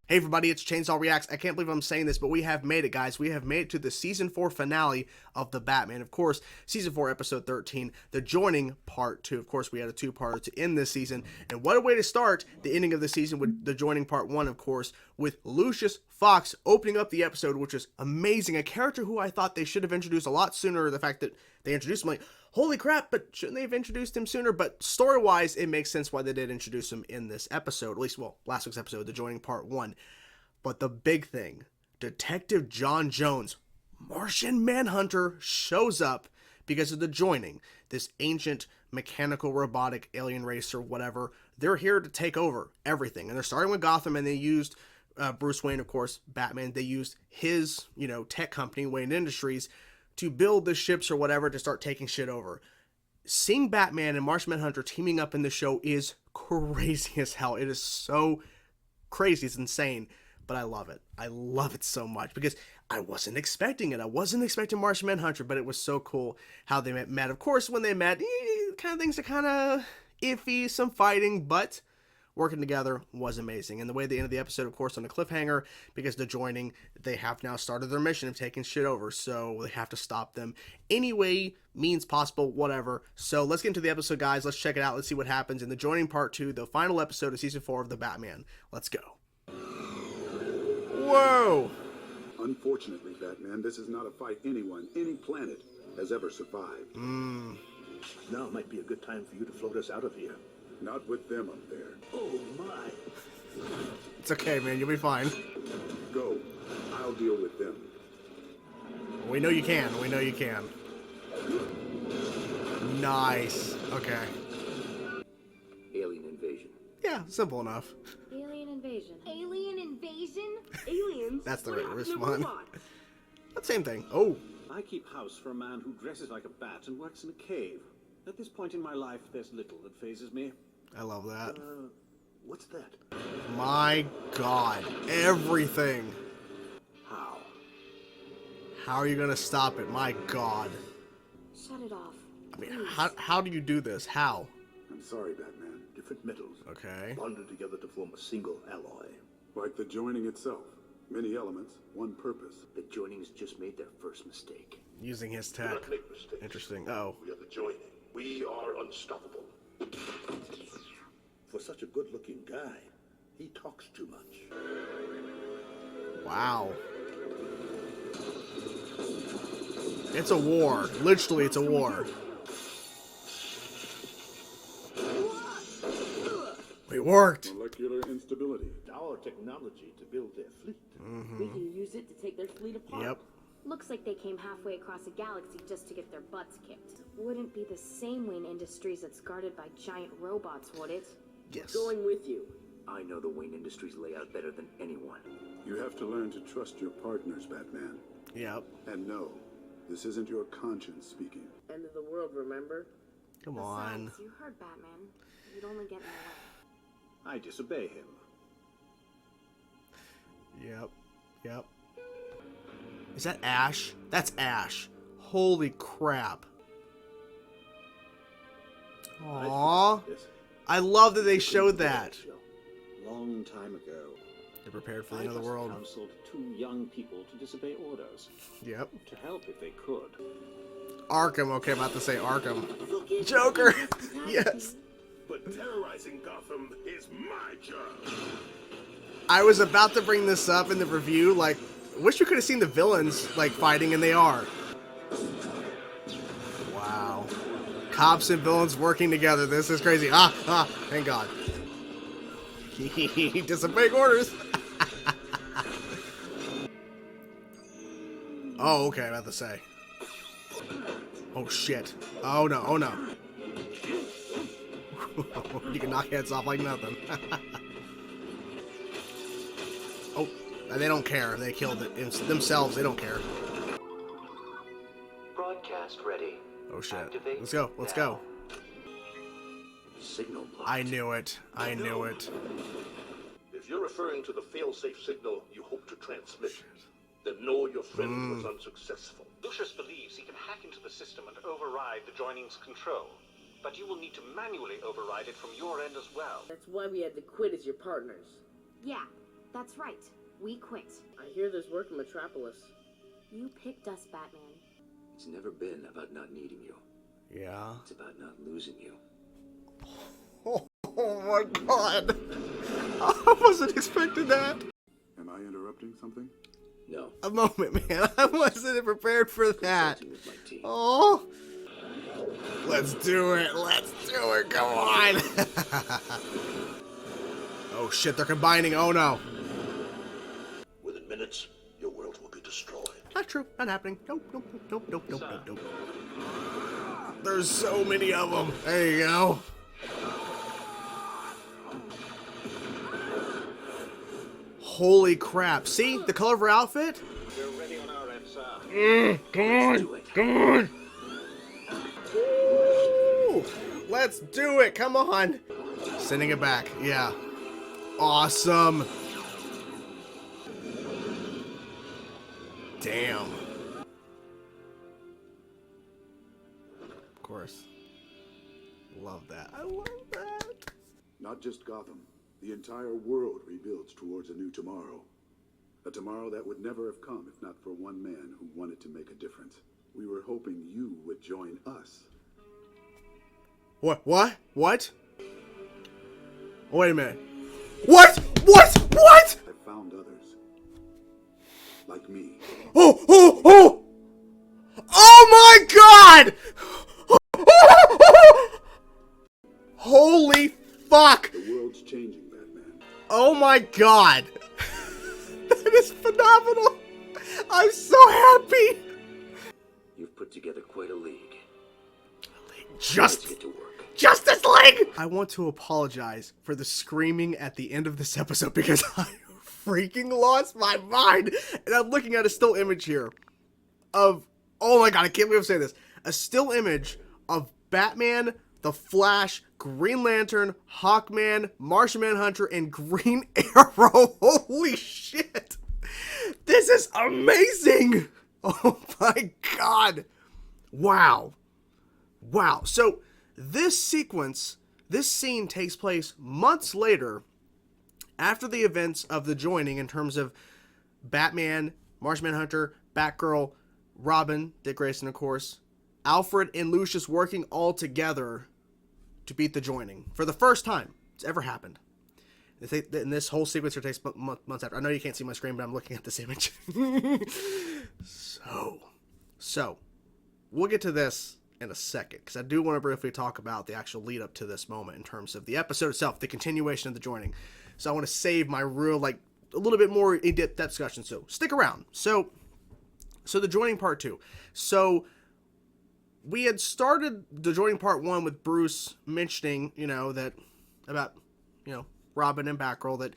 Hey everybody, it's Chainsaw Reacts. I can't believe I'm saying this, but we have made it, guys. We have made it to the Season 4 finale of The Batman. Of course, Season 4, Episode 13, The Joining, Part 2. Of course, we had a two-parter to end this season. And what a way to start the ending of the season with The Joining Part 1, of course, with Lucius Fox opening up the episode, which is amazing. A character who I thought they should have introduced a lot sooner. The fact that they introduced him, like, holy crap, but shouldn't they have introduced him sooner? But story-wise, it makes sense why they did introduce him in this episode. At least, well, last week's episode, The Joining Part 1. But the big thing, Detective John Jones, Martian Manhunter, shows up because of The Joining, this ancient mechanical robotic alien race or whatever. They're here to take over everything. And they're starting with Gotham, and they used Bruce Wayne, of course, Batman. They used his, tech company, Wayne Industries, to build the ships or whatever to start taking shit over. Seeing Batman and Martian Manhunter teaming up in the show is crazy as hell. It is so crazy. It's insane. But I love it. I love it so much because I wasn't expecting it. I wasn't expecting Martian Manhunter, but it was so cool how they met. Of course, when they met, kind of things are kind of iffy, some fighting, but working together was amazing. And the way they ended the episode, of course, on a cliffhanger, because The Joining, they have now started their mission of taking shit over, so they have to stop them any way, means possible, whatever. So let's get into the episode, guys. Let's check it out. Let's see what happens in The Joining Part 2, the final episode of Season 4 of The Batman. Let's go. Whoa! Unfortunately, Batman, this is not a fight anyone, any planet, has ever survived. Now might be a good time for you to float us out of here. Not with them up there. Oh my! It's okay, man. You'll be fine. Go. I'll deal with them. We know you can. We know you can. Nice. Okay. Alien invasion. Yeah, simple enough. Alien invasion. Alien invasion? Aliens? That's the What right happened to response. robots? That same thing. Oh. I keep house for a man who dresses like a bat and works in a cave. At this point in my life, there's little that phases me. I love that. What's that? My God. Everything. How? How are you going to stop it? My God. Shut it off. I mean, how do you do this? How? I'm sorry, Batman. Different metals. Okay. Bonded together to form a single alloy. Like the joining itself. Many elements, one purpose. The joinings just made their first mistake. Using his Do tech. not make mistakes. Interesting. Oh. We are the joining. We are unstoppable. For such a good-looking guy, he talks too much. Wow. It's a war. Literally, it's a war. It worked. Molecular instability. Our technology to build their fleet. We can use it to take their fleet apart. Yep. Looks like they came halfway across a galaxy just to get their butts kicked. Wouldn't be the same Wayne Industries that's guarded by giant robots, would it? Yes. Going with you. I know the Wayne Industries layout better than anyone. You have to learn to trust your partners, Batman. Yep. And no, this isn't your conscience speaking. End of the world, remember? Come on. Besides, you heard Batman. You'd only get in the way. I disobey him. Yep. Yep. Is that Ash? That's Ash. Holy crap. Aww. I love that they showed that. Long time ago, They're prepared for the I end of the just world. counseled two young people to disobey orders. Yep. To help if they could. Arkham. Okay, I'm about to say Arkham. Joker. Yes. But terrorizing Gotham is my job. I was about to bring this up in the review. Like, wish you could have seen the villains, like, fighting, and they are. Wow. Cops and villains working together. This is crazy. Thank God. Disobeying orders. Oh, okay, I'm about to say. Oh, shit. Oh, no, oh, no. You can knock heads off like nothing. Oh, they don't care. They killed it themselves. They don't care. Broadcast ready. Oh, shit. Activate Let's go. Let's go. Signal blocked. I knew it. I knew it. If you're referring to the fail-safe signal you hope to transmit, then know your friend was unsuccessful. Lucius believes he can hack into the system and override the joining's control, but you will need to manually override it from your end as well. That's why we had to quit as your partners. Yeah, That's right. We quit. I hear there's work in Metropolis. You picked us, Batman. It's never been about not needing you. Yeah. It's about not losing you. Oh my god. I wasn't expecting that. Am I interrupting something? No. A moment, man. I wasn't prepared for that. Consulting with my team. Oh. Let's do it. Let's do it. Come on. Oh shit, they're combining. Oh no. Within minutes, your world will be destroyed. Not true. Not happening. Nope, nope, nope, nope, nope, nope, nope. There's so many of them. There you go. Holy crap. See? The color of her outfit? We're ready on our end, sir. Come on. Come on. Woo! Let's do it. Come on. Sending it back. Yeah. Awesome. Damn. Of course. Love that. I love that. Not just Gotham. The entire world rebuilds towards a new tomorrow. A tomorrow that would never have come if not for one man who wanted to make a difference. We were hoping you would join us. What? What? What? Wait a minute. What? What? What? I found others. Like me. Oh! Oh! Oh! Oh my God! Holy fuck! The world's changing, Batman. Oh my God! That is phenomenal! I'm so happy! You've put together quite a league. Just Let's get to work. Justice League! I want to apologize for the screaming at the end of this episode because I freaking lost my mind. And I'm looking at a still image here of, oh my God, I can't believe I'm saying this. A still image of Batman, the Flash, Green Lantern, Hawkman, Martian Manhunter, and Green Arrow. Holy shit. This is amazing. Oh my God. Wow. Wow. So this sequence, this scene takes place months later after the events of the joining in terms of Batman, Martian Manhunter, Batgirl, Robin, Dick Grayson, of course, Alfred and Lucius working all together to beat the joining for the first time it's ever happened. And this whole sequence here takes months after. I know you can't see my screen, but I'm looking at this image. So, we'll get to this in a second, because I do want to briefly talk about the actual lead up to this moment in terms of the episode itself, the continuation of the joining. So I want to save my real, a little bit more in-depth discussion, so stick around. So the joining part 2. So we had started the joining part 1 with Bruce mentioning, that about, Robin and Batgirl, that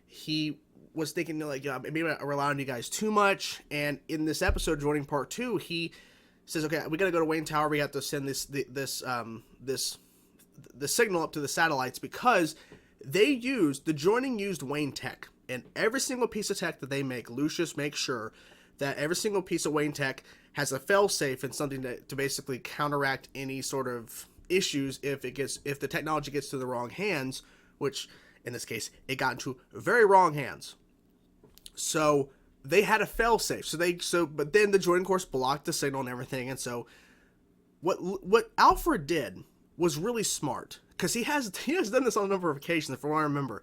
he was thinking, maybe I'm relying on you guys too much. And in this episode, joining part 2, he says, okay, we got to go to Wayne Tower. We have to send the signal up to the satellites, because the joining used Wayne tech, and every single piece of tech that they make, Lucius makes sure that every single piece of Wayne tech has a fail-safe and something to basically counteract any sort of issues if the technology gets to the wrong hands, which in this case it got into very wrong hands. So they had a fail-safe. But then the joining course blocked the signal and everything. And so what Alfred did was really smart, because he has done this on a number of occasions. From what I remember,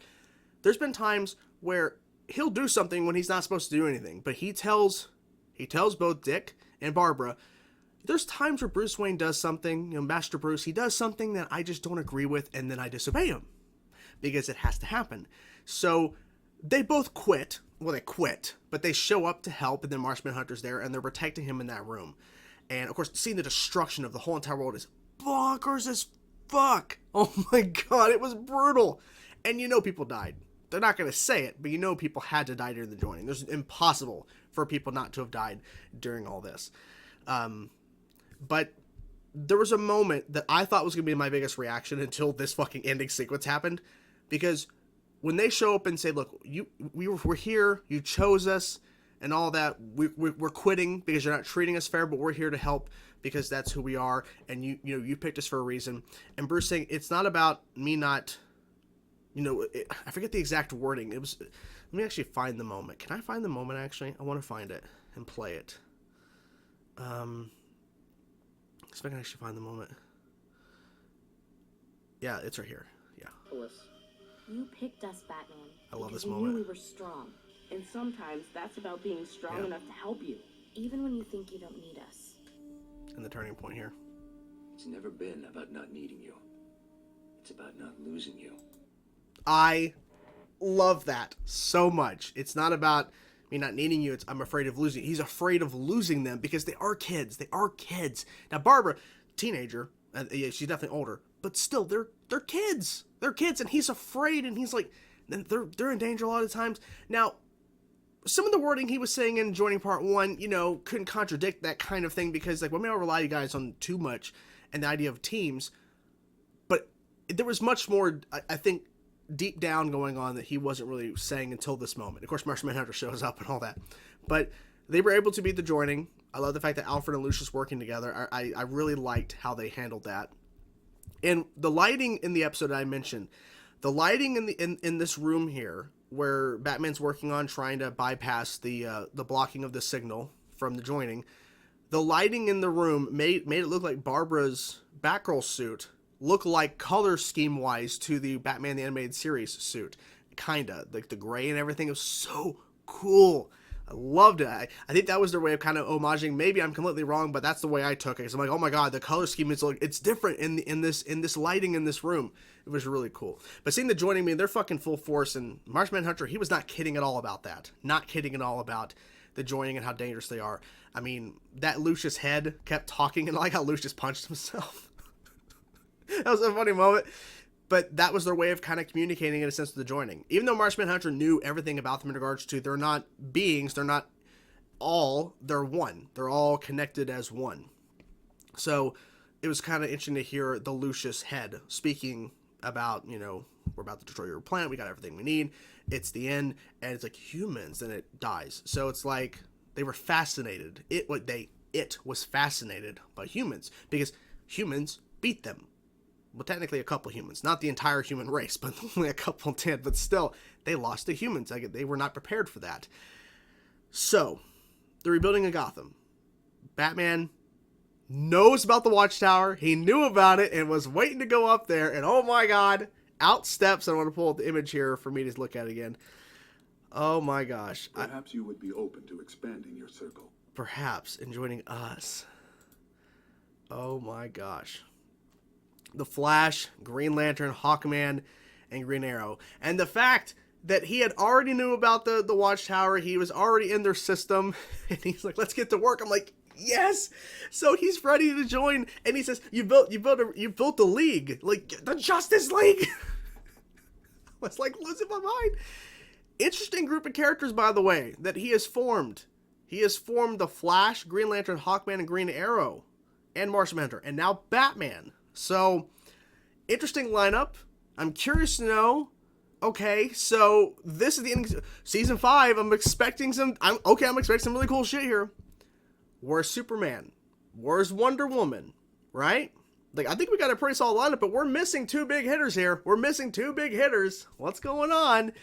there's been times where he'll do something when he's not supposed to do anything, but he tells both Dick and Barbara, there's times where Bruce Wayne does something, Master Bruce, he does something that I just don't agree with, and then I disobey him because it has to happen. So they both quit. Well, they quit, but they show up to help, and then Martian Manhunter's there, and they're protecting him in that room. And of course, seeing the destruction of the whole entire world is bonkers as fuck. Oh my God, it was brutal. And people died. They're not going to say it, but people had to die during the joining. It's impossible for people not to have died during all this. But there was a moment that I thought was going to be my biggest reaction until this fucking ending sequence happened. Because when they show up and say, look, we're here, you chose us, and all that, we're quitting because you're not treating us fair, but we're here to help because that's who we are, and you picked us for a reason. And Bruce saying, it's not about me not I forget the exact wording. It was, let me actually find the moment. Can I find the moment, actually? I want to find it and play it. See if I can actually find the moment. Yeah, it's right here. Yeah. You picked us, Batman. I love this because moment. You knew we were strong. And sometimes that's about being strong Yeah. enough to help you. Even when you think you don't need us. And the turning point here. It's never been about not needing you. It's about not losing you. I love that so much. It's not about me not needing you. It's I'm afraid of losing. He's afraid of losing them because they are kids. They are kids. Now Barbara, teenager, yeah, she's definitely older, but still, they're kids. They're kids, and he's afraid, and he's like, they're in danger a lot of times. Now, some of the wording he was saying in joining part 1, couldn't contradict that kind of thing because, like, we may not rely you guys on too much and the idea of teams, but there was much more, I think, deep down going on that he wasn't really saying until this moment. Of course, Martian Manhunter shows up and all that, but they were able to beat the joining. I love the fact that Alfred and Lucius working together. I really liked how they handled that. And the lighting in the episode I mentioned, the lighting in this room here, where Batman's working on trying to bypass the blocking of the signal from the joining, the lighting in the room made it look like Barbara's Batgirl suit look like color scheme wise to the Batman the Animated Series suit. Kinda. Like the gray and everything. It was so cool. I loved it. I think that was their way of kind of homaging. Maybe I'm completely wrong, but that's the way I took it. Cause I'm like, oh my god, the color scheme is like, it's different in this lighting in this room. It was really cool. But seeing the joining, they're fucking full force, and Martian Manhunter, he was not kidding at all about that. Not kidding at all about the joining and how dangerous they are. I mean, that Lucius head kept talking, and I like how Lucius punched himself. That was a funny moment. But that was their way of kind of communicating in a sense of the joining. Even though Martian Manhunter knew everything about them in regards to they're not beings, they're not all, they're one. They're all connected as one. So it was kind of interesting to hear the Lucius head speaking about, we're about to destroy your planet, we got everything we need, it's the end, and it's like humans, and it dies. So it's like they were fascinated. It was fascinated by humans because humans beat them. Well, technically a couple humans, not the entire human race, but only a couple did, but still, they lost to humans. They were not prepared for that. So, the rebuilding of Gotham. Batman knows about the Watchtower, he knew about it, and was waiting to go up there, and oh my god, out steps, I want to pull up the image here for me to look at again. Oh my gosh. Perhaps you would be open to expanding your circle. Perhaps, and joining us. Oh my gosh. The Flash, Green Lantern, Hawkman, and Green Arrow. And the fact that he had already knew about the Watchtower, he was already in their system, and he's like, let's get to work. I'm like, yes! So he's ready to join, and he says, you built the league, like, the Justice League! I was like, losing my mind. Interesting group of characters, by the way, that he has formed. He has formed the Flash, Green Lantern, Hawkman, and Green Arrow, and Martian Manhunter, and now Batman. So, interesting lineup. I'm curious to know. Okay, so this is the ending. Season 5. I'm expecting some really cool shit here. Where's Superman? Where's Wonder Woman? Right? Like, I think we got a pretty solid lineup, but we're missing 2 big hitters here. What's going on?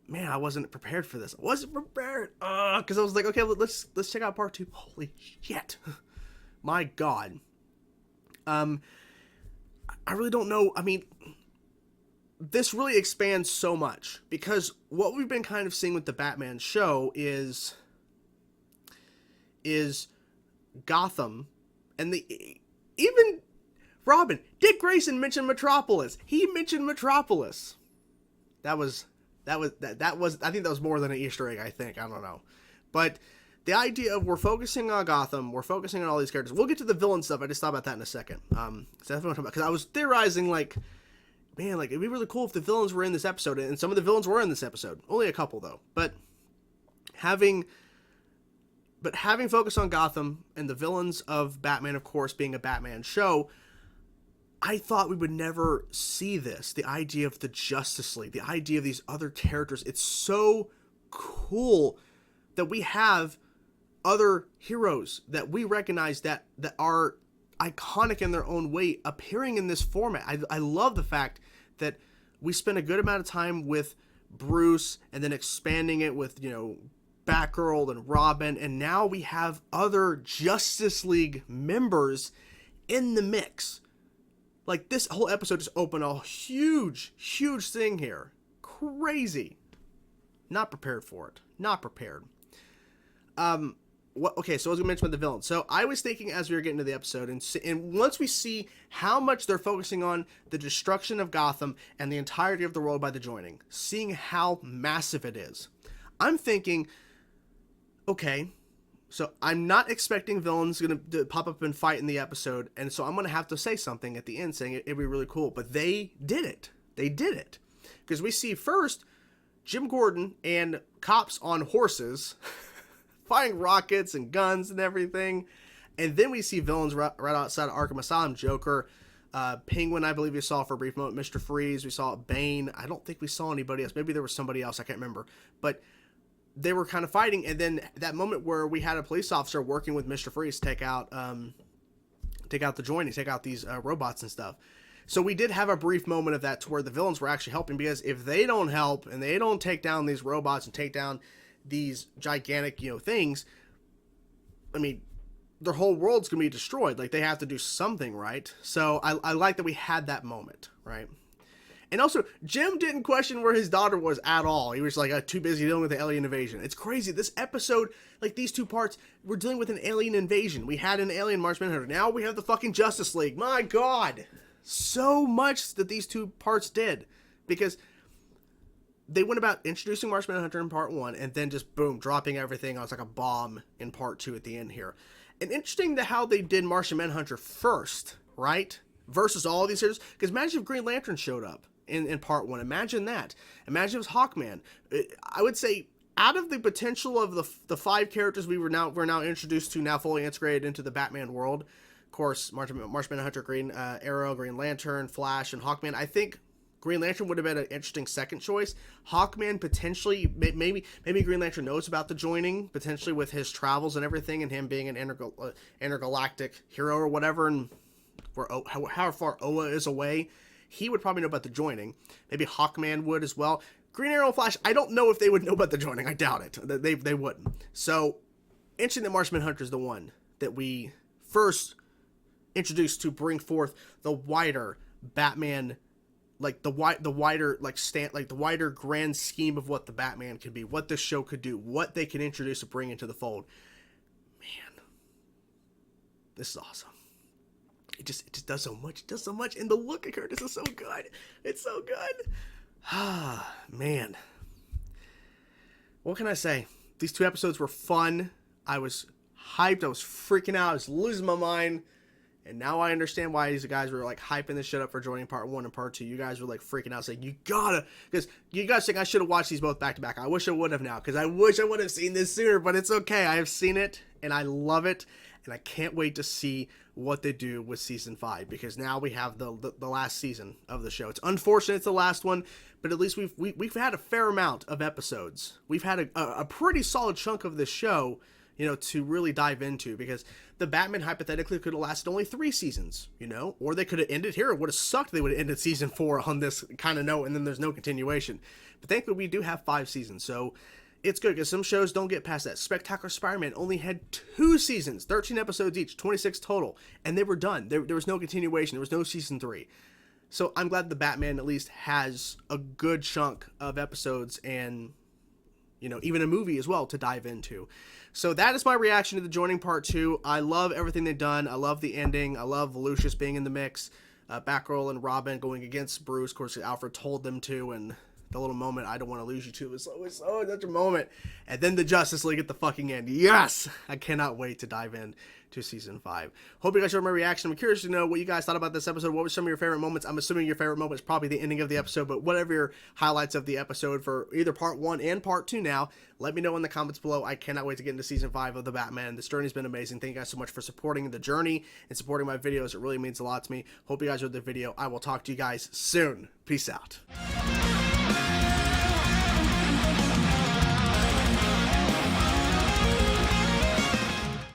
Man, I wasn't prepared for this. I wasn't prepared. Because I was like, okay, let's check out part 2. Holy shit. My god. I really don't know. I mean, this really expands so much because what we've been kind of seeing with the Batman show is Gotham, and even Robin, Dick Grayson mentioned Metropolis. He mentioned Metropolis. That was I think that was more than an Easter egg, I don't know. But the idea of we're focusing on Gotham, we're focusing on all these characters. We'll get to the villain stuff. I just thought about that in a second. Because I was theorizing, like, man, like, it'd be really cool if the villains were in this episode, and some of the villains were in this episode. Only a couple, though. But having focus on Gotham and the villains of Batman, of course, being a Batman show, I thought we would never see this. The idea of the Justice League, the idea of these other characters. It's so cool that we have other heroes that we recognize that are iconic in their own way appearing in this format. I love the fact that we spent a good amount of time with Bruce and then expanding it with, you know, Batgirl and Robin, and now we have other Justice League members in the mix. Like, this whole episode just opened a huge thing here. Crazy. Not prepared for it. Not prepared. Okay, so I was going to mention about the villain. So I was thinking as we were getting to the episode, and once we see how much they're focusing on the destruction of Gotham and the entirety of the world by the joining, seeing how massive it is, I'm thinking, okay, so I'm not expecting villains going to pop up and fight in the episode, and so I'm going to have to say something at the end saying it'd be really cool. But they did it. They did it. Because we see first Jim Gordon and cops on horses firing rockets and guns and everything. And then we see villains right outside of Arkham Asylum. Joker, Penguin, I believe we saw for a brief moment. Mr. Freeze, we saw Bane. I don't think we saw anybody else. Maybe there was somebody else. I can't remember. But they were kind of fighting, and then that moment where we had a police officer working with Mr. Freeze to take out the joining, take out these robots and stuff. So we did have a brief moment of that to where the villains were actually helping, because if they don't help and they don't take down these robots and take down these gigantic, you know, things, I mean, their whole world's gonna be destroyed. Like, they have to do something, right? So I like that we had that moment, right? And also, Jim didn't question where his daughter was at all. He was like too busy dealing with the alien invasion. It's crazy. This episode, like these two parts, we're dealing with an alien invasion. We had an alien Martian Manhunter. Now we have the fucking Justice League. My God. So much that these two parts did. Because they went about introducing Martian Manhunter in part 1 and then just, boom, dropping everything on like a bomb in part 2 at the end here. And interesting to how they did Martian Manhunter first, right? Versus all of these heroes. Because imagine if Green Lantern showed up in part 1. Imagine that. Imagine if it was Hawkman. I would say out of the potential of the 5 characters we're now introduced to, now fully integrated into the Batman world, of course, Martian Manhunter, Green Arrow, Green Lantern, Flash, and Hawkman, I think Green Lantern would have been an interesting second choice. Hawkman, potentially, maybe Green Lantern knows about the joining, potentially with his travels and everything, and him being an intergalactic hero or whatever, and how far Oa is away. He would probably know about the joining. Maybe Hawkman would as well. Green Arrow and Flash, I don't know if they would know about the joining. I doubt it. They wouldn't. So, interesting that Martian Manhunter is the one that we first introduced to bring forth the wider Batman, like the wider grand scheme of what the Batman could be, what the show could do, what they can introduce and bring into the fold. Man, this is awesome. It just does so much. It does so much. And the look at her, this is so good. It's so good. Ah, man. What can I say? These 2 episodes were fun. I was hyped. I was freaking out. I was losing my mind. And now I understand why these guys were like hyping this shit up for joining part 1 and part 2. You guys were like freaking out, saying, because you guys think I should have watched these both back to back. I wish I would have now, because I wish I would have seen this sooner, but it's okay. I have seen it and I love it. And I can't wait to see what they do with season 5, because now we have the last season of the show. It's unfortunate it's the last one, but at least we've had a fair amount of episodes. We've had a pretty solid chunk of this show, you know, to really dive into, because the Batman hypothetically could have lasted only 3 seasons, you know, or they could have ended here. It would have sucked. They would have ended season 4 on this kind of note, and then there's no continuation. But thankfully we do have 5 seasons, so it's good, because some shows don't get past that. Spectacular Spider-Man only had 2 seasons, 13 episodes each, 26 total, and they were done. There was no continuation. There was no season 3. So I'm glad the Batman at least has a good chunk of episodes and, you know, even a movie as well to dive into. So that is my reaction to the joining part 2. I love everything they've done. I love the ending. I love Lucius being in the mix. Batgirl and Robin going against Bruce. Of course, Alfred told them to, and the little moment, I don't want to lose you to, was so such a moment. And then the Justice League at the fucking end. Yes! I cannot wait to dive in to season 5. Hope you guys enjoyed my reaction. I'm curious to know what you guys thought about this episode. What were some of your favorite moments? I'm assuming your favorite moment is probably the ending of the episode, but whatever your highlights of the episode for either part 1 and part 2 now, let me know in the comments below. I cannot wait to get into season 5 of the Batman. This journey's been amazing. Thank you guys so much for supporting the journey and supporting my videos. It really means a lot to me. Hope you guys enjoyed the video. I will talk to you guys soon. Peace out.